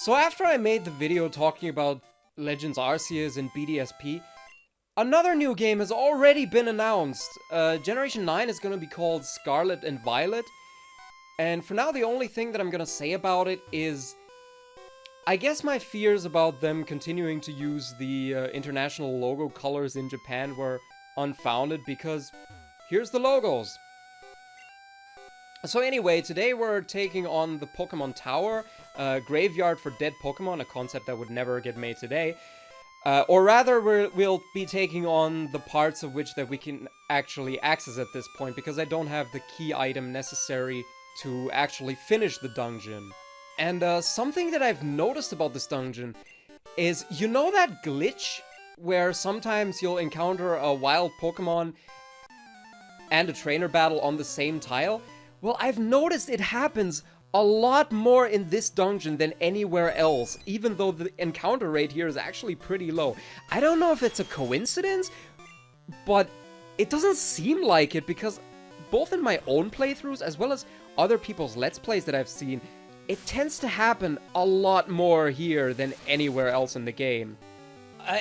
So after I made the video talking about Legends Arceus and BDSP, another new game has already been announced. Generation 9 is going to be called Scarlet and Violet. And for now, the only thing that I'm going to say about it is, I guess my fears about them continuing to use the international logo colors in Japan were unfounded, because here's the logos. So anyway, today we're taking on the Pokémon Tower, graveyard for dead Pokémon, a concept that would never get made today. Or rather, we'll be taking on the parts of which that we can actually access at this point, because I don't have the key item necessary to actually finish the dungeon. And something that I've noticed about this dungeon is, you know that glitch where sometimes you'll encounter a wild Pokémon and a trainer battle on the same tile? Well, I've noticed it happens a lot more in this dungeon than anywhere else, even though the encounter rate here is actually pretty low. I don't know if it's a coincidence, but it doesn't seem like it, because both in my own playthroughs as well as other people's Let's Plays that I've seen, it tends to happen a lot more here than anywhere else in the game.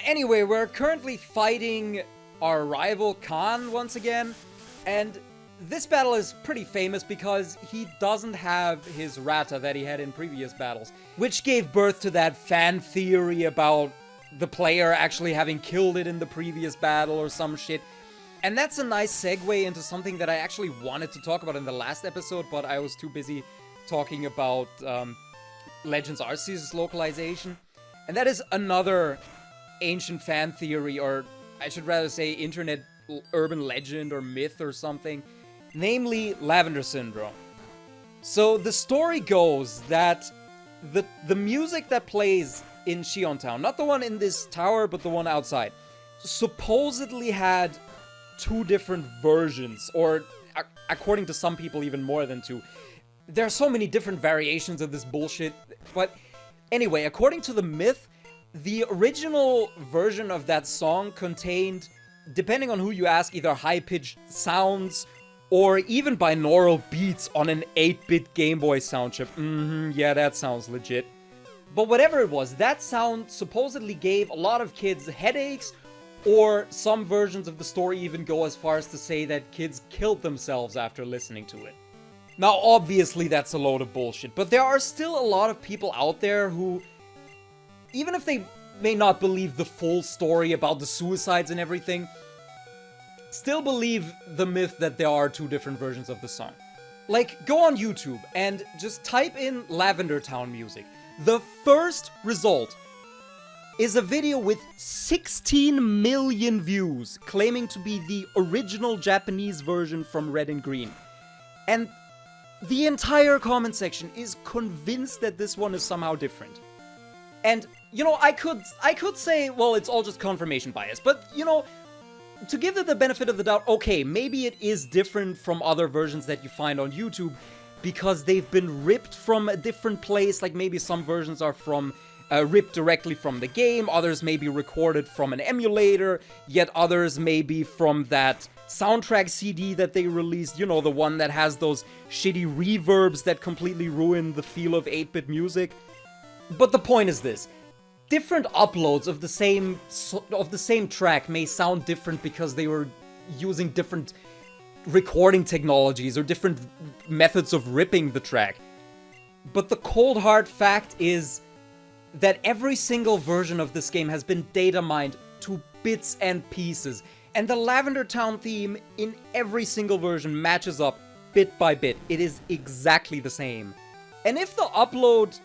Anyway, we're currently fighting our rival Khan once again, and this battle is pretty famous because he doesn't have his Rata that he had in previous battles, which gave birth to that fan theory about the player actually having killed it in the previous battle or some shit. And that's a nice segue into something that I actually wanted to talk about in the last episode, but I was too busy talking about Legends Arceus' localization. And that is another ancient fan theory, or I should rather say internet urban legend or myth or something, namely Lavender Syndrome. So the story goes that the music that plays in Xion Town, not the one in this tower, but the one outside, supposedly had two different versions, or according to some people, even more than two. There are so many different variations of this bullshit, but anyway, according to the myth, the original version of that song contained, depending on who you ask, either high-pitched sounds or even binaural beats on an 8-bit Game Boy sound chip. Yeah, that sounds legit. But whatever it was, that sound supposedly gave a lot of kids headaches, or some versions of the story even go as far as to say that kids killed themselves after listening to it. Now, obviously that's a load of bullshit, but there are still a lot of people out there who, even if they may not believe the full story about the suicides and everything, still believe the myth that there are two different versions of the song. Like, go on YouTube and just type in Lavender Town music. The first result is a video with 16 million views, claiming to be the original Japanese version from Red and Green. And the entire comment section is convinced that this one is somehow different. And, you know, I could say, well, it's all just confirmation bias, but, you know, to give it the benefit of the doubt, okay, maybe it is different from other versions that you find on YouTube because they've been ripped from a different place. Like, maybe some versions are from ripped directly from the game, others may be recorded from an emulator, yet others may be from that soundtrack CD that they released, you know, the one that has those shitty reverbs that completely ruin the feel of 8-bit music. But the point is this: different uploads of the same track may sound different because they were using different recording technologies or different methods of ripping the track. But the cold hard fact is that every single version of this game has been data mined to bits and pieces, and the Lavender Town theme in every single version matches up bit by bit. It is exactly the same. And if the upload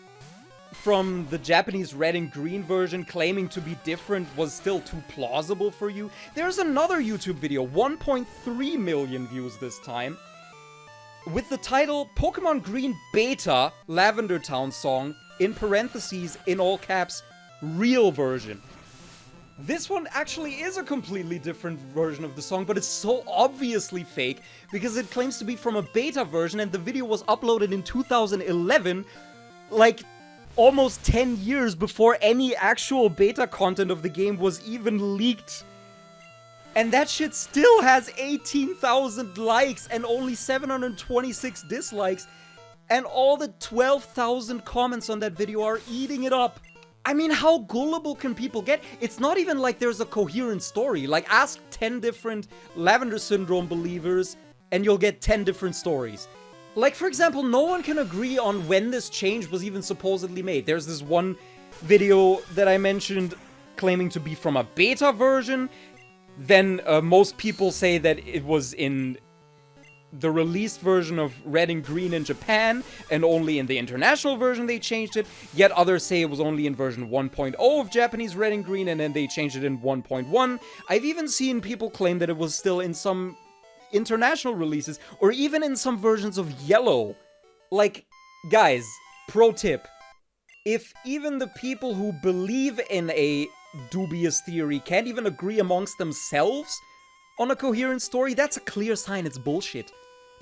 from the Japanese Red and Green version claiming to be different was still too plausible for you, there's another YouTube video, 1.3 million views this time, with the title Pokemon Green Beta Lavender Town Song, in parentheses, in all caps, real version. This one actually is a completely different version of the song, but it's so obviously fake because it claims to be from a beta version, and the video was uploaded in 2011, like almost 10 years before any actual beta content of the game was even leaked. And that shit still has 18,000 likes and only 726 dislikes. And all the 12,000 comments on that video are eating it up. I mean, how gullible can people get? It's not even like there's a coherent story. Like, ask 10 different Lavender Syndrome believers, and you'll get 10 different stories. Like, for example, no one can agree on when this change was even supposedly made. There's this one video that I mentioned claiming to be from a beta version. Then most people say that it was in the released version of Red and Green in Japan, and only in the international version they changed it. Yet others say it was only in version 1.0 of Japanese Red and Green, and then they changed it in 1.1. I've even seen people claim that it was still in some international releases, or even in some versions of Yellow. Like, guys, pro tip. If even the people who believe in a dubious theory can't even agree amongst themselves on a coherent story, that's a clear sign it's bullshit.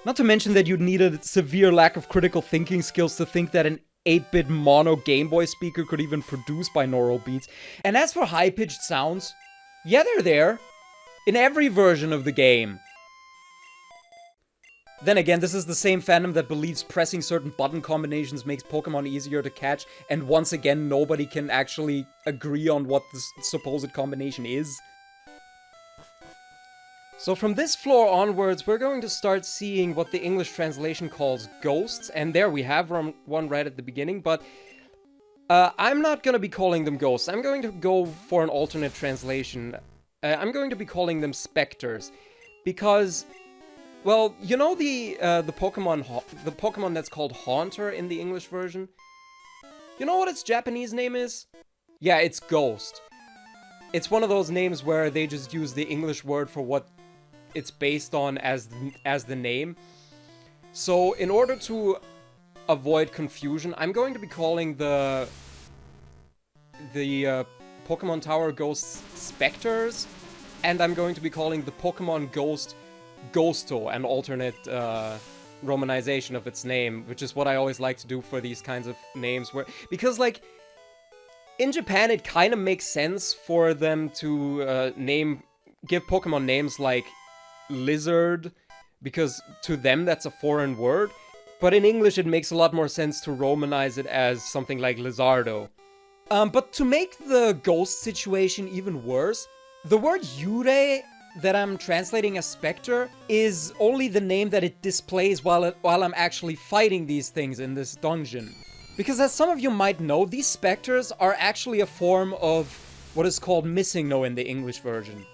Not to mention that you'd need a severe lack of critical thinking skills to think that an 8-bit mono Game Boy speaker could even produce binaural beats. And as for high-pitched sounds, yeah, they're there. In every version of the game. Then again, this is the same fandom that believes pressing certain button combinations makes Pokémon easier to catch, and once again, nobody can actually agree on what the supposed combination is. So from this floor onwards, we're going to start seeing what the English translation calls ghosts, and there we have one right at the beginning, but I'm not going to be calling them ghosts. I'm going to go for an alternate translation. I'm going to be calling them spectres, because, well, you know the Pokemon that's called Haunter in the English version? You know what its Japanese name is? Yeah, it's Ghost. It's one of those names where they just use the English word for what it's based on as the name. So in order to avoid confusion, I'm going to be calling the Pokemon Tower Ghosts Spectres, and I'm going to be calling the Pokemon Ghost Ghosto, an alternate romanization of its name, which is what I always like to do for these kinds of names, because like in Japan it kind of makes sense for them to give Pokemon names like Lizard, because to them that's a foreign word, but in English it makes a lot more sense to romanize it as something like Lizardo. But to make the ghost situation even worse, the word Yurei that I'm translating as spectre is only the name that it displays while I'm actually fighting these things in this dungeon. Because as some of you might know, these spectres are actually a form of what is called MissingNo in the English version.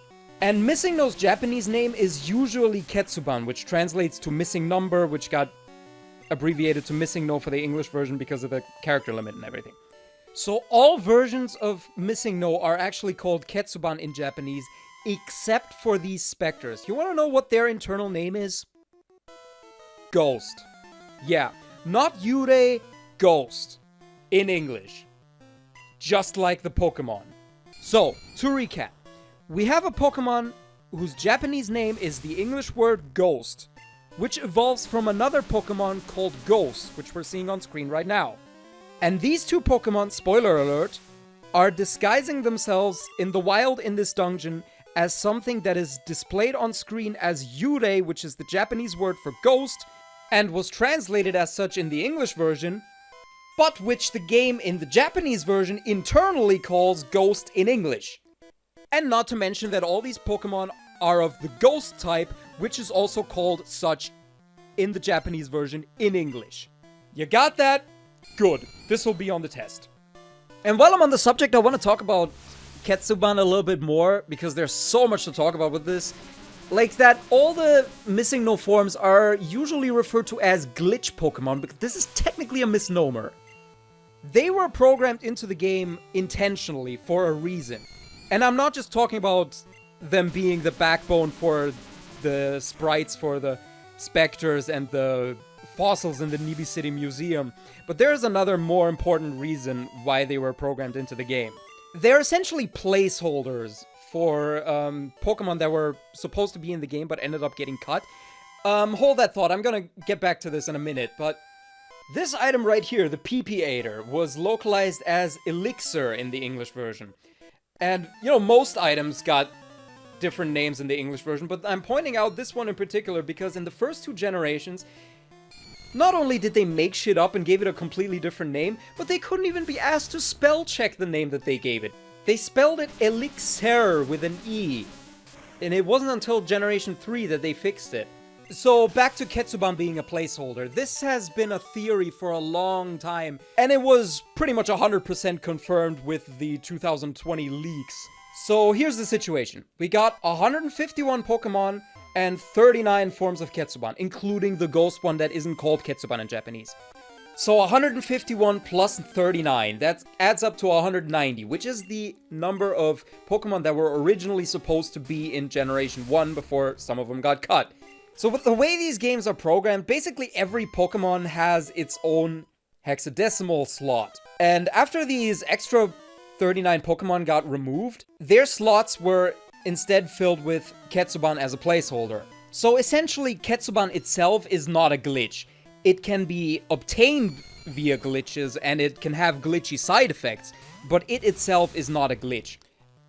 And MissingNo's Japanese name is usually Ketsuban, which translates to missing number, which got abbreviated to MissingNo for the English version because of the character limit and everything. So all versions of MissingNo are actually called Ketsuban in Japanese, except for these specters. You want to know what their internal name is? Ghost. Yeah, not Yurei, Ghost. In English. Just like the Pokemon. So, to recap. We have a Pokemon whose Japanese name is the English word Ghost, which evolves from another Pokemon called Ghost, which we're seeing on screen right now. And these two Pokemon, spoiler alert, are disguising themselves in the wild in this dungeon as something that is displayed on screen as Yurei, which is the Japanese word for ghost, and was translated as such in the English version, but which the game in the Japanese version internally calls Ghost in English. And not to mention that all these Pokemon are of the ghost type, which is also called such in the Japanese version in English. You got that? Good. This will be on the test. And while I'm on the subject, I want to talk about Ketsuban a little bit more, because there's so much to talk about with this. Like that, all the MissingNo forms are usually referred to as glitch Pokemon, but this is technically a misnomer. They were programmed into the game intentionally for a reason. And I'm not just talking about them being the backbone for the sprites for the specters and the fossils in the Nibi City Museum, but there's another more important reason why they were programmed into the game. They're essentially placeholders for Pokemon that were supposed to be in the game but ended up getting cut. Hold that thought, I'm gonna get back to this in a minute, but this item right here, the PP-Ater, was localized as Elixir in the English version. And, you know, most items got different names in the English version, but I'm pointing out this one in particular because in the first two generations, Not only did they make shit up and gave it a completely different name, but they couldn't even be asked to spell check the name that they gave it. They spelled it Elixir with an E. And it wasn't until Generation 3 that they fixed it. So back to Ketsuban being a placeholder. This has been a theory for a long time, and it was pretty much 100% confirmed with the 2020 leaks. So here's the situation. We got 151 Pokemon and 39 forms of Ketsuban, including the ghost one that isn't called Ketsuban in Japanese. So 151 plus 39, that adds up to 190, which is the number of Pokemon that were originally supposed to be in Generation 1 before some of them got cut. So with the way these games are programmed, basically every Pokemon has its own hexadecimal slot. And after these extra 39 Pokemon got removed, their slots were instead filled with Ketsuban as a placeholder. So essentially, Ketsuban itself is not a glitch. It can be obtained via glitches, and it can have glitchy side effects, but it itself is not a glitch.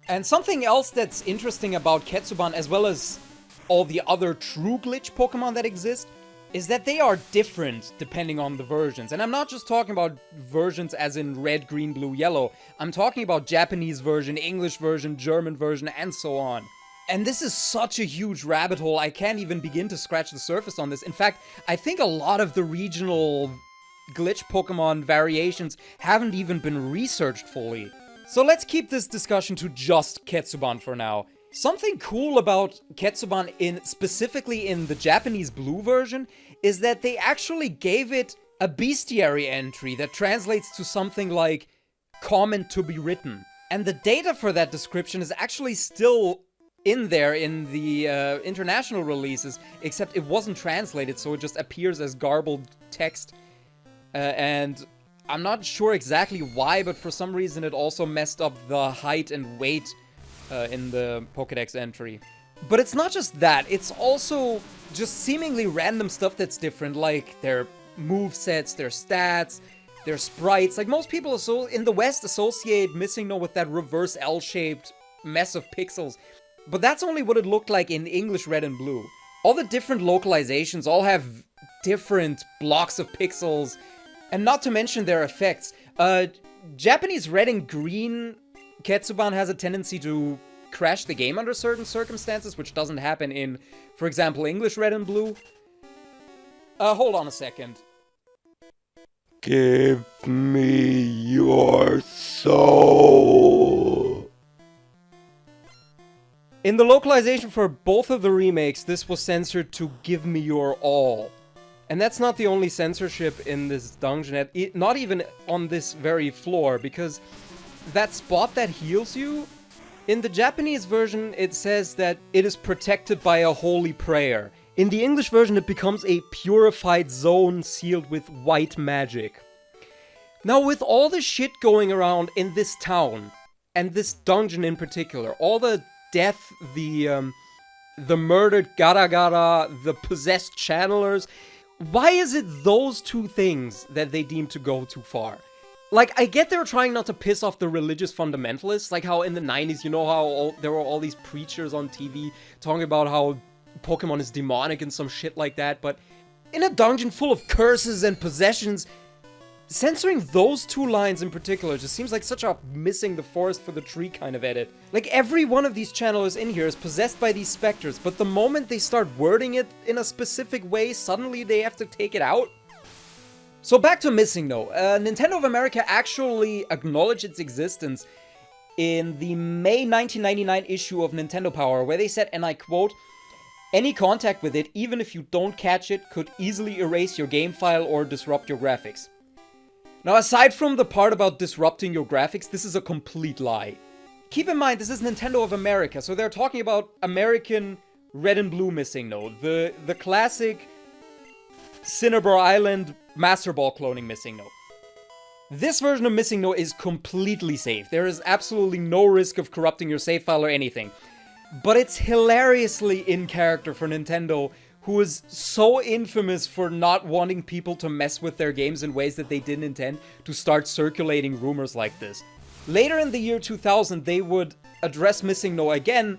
And something else that's interesting about Ketsuban, as well as all the other true glitch Pokemon that exist, is that they are different depending on the versions. And I'm not just talking about versions as in red, green, blue, yellow. I'm talking about Japanese version, English version, German version, and so on. And this is such a huge rabbit hole, I can't even begin to scratch the surface on this. In fact, I think a lot of the regional glitch Pokemon variations haven't even been researched fully. So let's keep this discussion to just Ketsuban for now. Something cool about Ketsuban, specifically in the Japanese blue version, is that they actually gave it a bestiary entry that translates to something like comment to be written. And the data for that description is actually still in there in the international releases, except it wasn't translated, so it just appears as garbled text. And I'm not sure exactly why, but for some reason it also messed up the height and weight in the Pokédex entry. But it's not just that, it's also just seemingly random stuff that's different, like their movesets, their stats, their sprites. Like most people in the West associate MissingNo with that reverse L-shaped mess of pixels, but that's only what it looked like in English Red and Blue. All the different localizations all have different blocks of pixels, and not to mention their effects. Japanese Red and Green Ketsuban has a tendency to crash the game under certain circumstances, which doesn't happen in, for example, English Red and Blue. Hold on a second. Give me your soul. In the localization for both of the remakes, this was censored to give me your all. And that's not the only censorship in this dungeon, not even on this very floor, because that spot that heals you, in the Japanese version, it says that it is protected by a holy prayer. In the English version, it becomes a purified zone sealed with white magic. Now, with all the shit going around in this town, and this dungeon in particular, all the death, the murdered gara, the possessed channelers, why is it those two things that they deem to go too far? Like, I get they were trying not to piss off the religious fundamentalists, like how in the 90s, you know how there were all these preachers on TV talking about how Pokemon is demonic and some shit like that, but in a dungeon full of curses and possessions, censoring those two lines in particular just seems like such a missing the forest for the tree kind of edit. Like, every one of these channelers in here is possessed by these specters, but the moment they start wording it in a specific way, suddenly they have to take it out. So back to MissingNo. Nintendo of America actually acknowledged its existence in the May 1999 issue of Nintendo Power, where they said, and I quote, "Any contact with it, even if you don't catch it, could easily erase your game file or disrupt your graphics." Now, aside from the part about disrupting your graphics, this is a complete lie. Keep in mind, this is Nintendo of America, so they're talking about American Red and Blue MissingNo, the classic Cinnabar Island Master Ball cloning MissingNo. This version of MissingNo is completely safe. There is absolutely no risk of corrupting your save file or anything. But it's hilariously in character for Nintendo, who is so infamous for not wanting people to mess with their games in ways that they didn't intend, to start circulating rumors like this. Later in the year 2000, they would address MissingNo again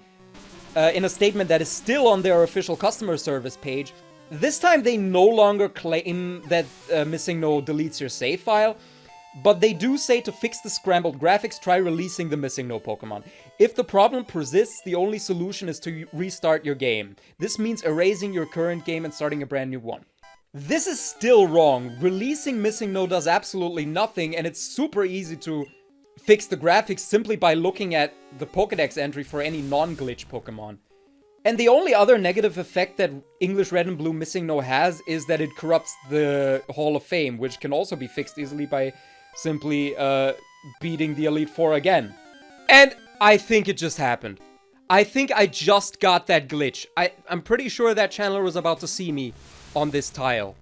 in a statement that is still on their official customer service page. This time they no longer claim that MissingNo deletes your save file, but they do say to fix the scrambled graphics, try releasing the MissingNo Pokemon. If the problem persists, the only solution is to restart your game. This means erasing your current game and starting a brand new one. This is still wrong. Releasing MissingNo does absolutely nothing, and it's super easy to fix the graphics simply by looking at the Pokédex entry for any non-glitch Pokemon. And the only other negative effect that English Red and Blue MissingNo has is that it corrupts the Hall of Fame, which can also be fixed easily by simply beating the Elite Four again. And I think it just happened. I think I just got that glitch. I'm pretty sure that channeler was about to see me on this tile.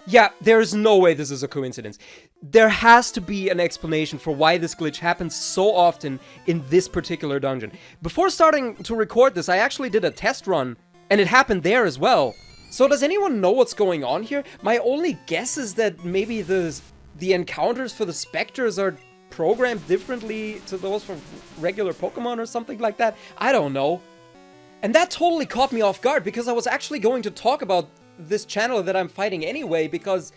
Yeah, there's no way this is a coincidence. There has to be an explanation for why this glitch happens so often in this particular dungeon. Before starting to record this, I actually did a test run, and it happened there as well. So does anyone know what's going on here? My only guess is that maybe the encounters for the spectres are programmed differently to those for regular Pokemon or something like that. I don't know. And that totally caught me off guard, because I was actually going to talk about this channel that I'm fighting anyway, because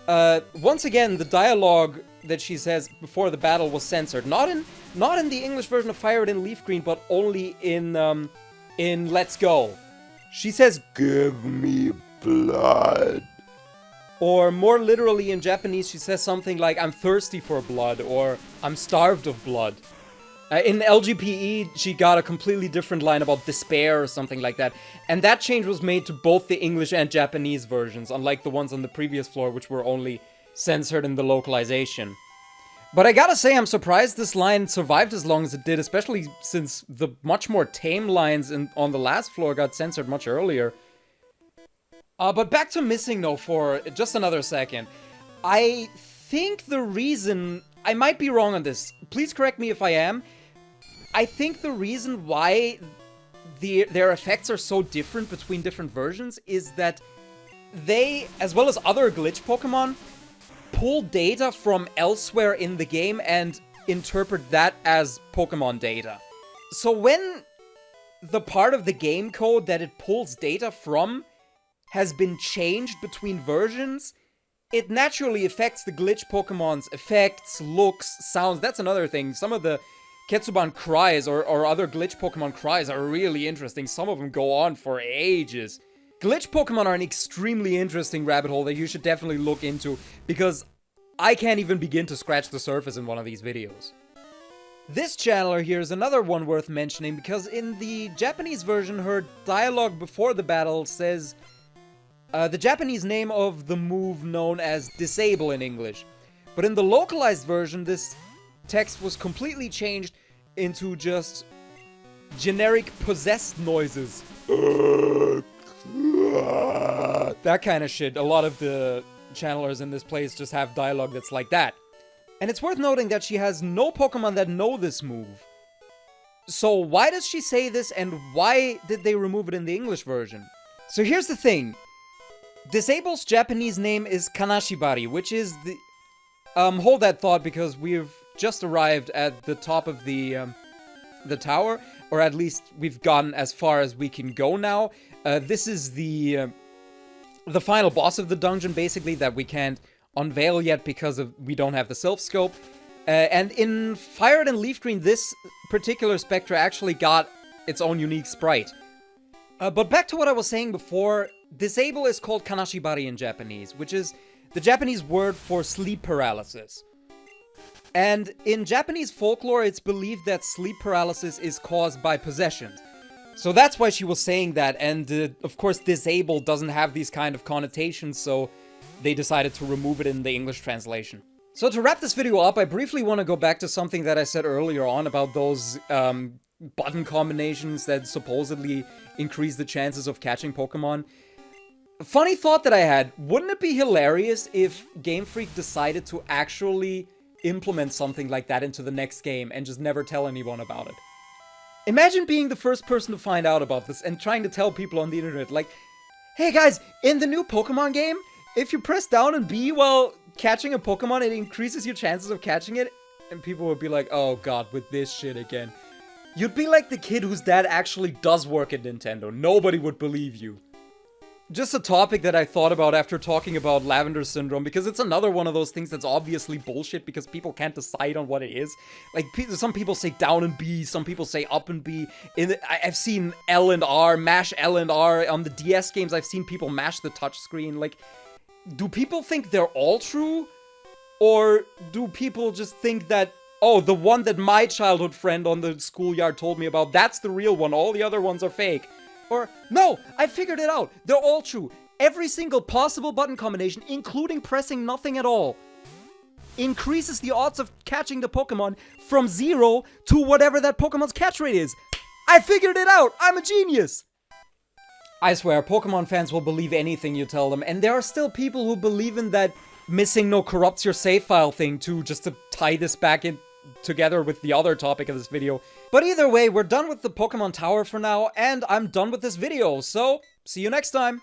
once again the dialogue that she says before the battle was censored. Not in the English version of Fire Red and Leaf Green, but only in Let's Go. She says, Give me blood. Or more literally in Japanese, she says something like, I'm thirsty for blood, or I'm starved of blood. In LGPE, she got a completely different line about despair or something like that. And that change was made to both the English and Japanese versions, unlike the ones on the previous floor, which were only censored in the localization. But I gotta say, I'm surprised this line survived as long as it did, especially since the much more tame lines on the last floor got censored much earlier. But back to MissingNo for just another second. I think the reason... I might be wrong on this. Please correct me if I am. I think the reason why their effects are so different between different versions is that they, as well as other glitch Pokemon, pull data from elsewhere in the game and interpret that as Pokemon data. So when the part of the game code that it pulls data from has been changed between versions, it naturally affects the glitch Pokemon's effects, looks, sounds. That's another thing. Some of the Ketsuban cries or other glitch Pokemon cries are really interesting. Some of them go on for ages. Glitch Pokemon are an extremely interesting rabbit hole that you should definitely look into, because I can't even begin to scratch the surface in one of these videos. This channeler here is another one worth mentioning, because in the Japanese version, her dialogue before the battle says the Japanese name of the move known as Disable in English. But in the localized version, this text was completely changed into just generic possessed noises. That kind of shit. A lot of the channelers in this place just have dialogue that's like that. And it's worth noting that she has no Pokemon that know this move. So why does she say this, and why did they remove it in the English version? So here's the thing. Disable's Japanese name is Kanashibari, which is the... hold that thought, because we've just arrived at the top of the tower, or at least we've gotten as far as we can go now. This is the final boss of the dungeon, basically, that we can't unveil yet because we don't have the self-scope. And in Fire Red and Leaf Green, this particular Spectre actually got its own unique sprite. But back to what I was saying before, Disable is called Kanashibari in Japanese, which is the Japanese word for sleep paralysis. And in Japanese folklore, it's believed that sleep paralysis is caused by possessions. So that's why she was saying that, and of course Disable doesn't have these kind of connotations, so they decided to remove it in the English translation. So to wrap this video up, I briefly want to go back to something that I said earlier on about those button combinations that supposedly increase the chances of catching Pokemon. Funny thought that I had, wouldn't it be hilarious if Game Freak decided to actually implement something like that into the next game and just never tell anyone about it? Imagine being the first person to find out about this and trying to tell people on the internet, like, hey guys, in the new Pokemon game, if you press down and B while catching a Pokemon, it increases your chances of catching it. And people would be like, oh god, with this shit again. You'd be like the kid whose dad actually does work at Nintendo. Nobody would believe you. Just a topic that I thought about after talking about Lavender Syndrome, because it's another one of those things that's obviously bullshit because people can't decide on what it is. Like, some people say down and B, some people say up and B. I've seen L and R, mash L and R. On the DS games, I've seen people mash the touchscreen. Like, do people think they're all true? Or do people just think that, oh, the one that my childhood friend on the schoolyard told me about, that's the real one, all the other ones are fake? Or, no, I figured it out. They're all true. Every single possible button combination, including pressing nothing at all, increases the odds of catching the Pokemon from 0 to whatever that Pokemon's catch rate is. I figured it out. I'm a genius. I swear, Pokemon fans will believe anything you tell them, and there are still people who believe in that MissingNo corrupts your save file thing too, just to tie this back in together with the other topic of this video. But either way, we're done with the Pokemon Tower for now, and I'm done with this video, so see you next time!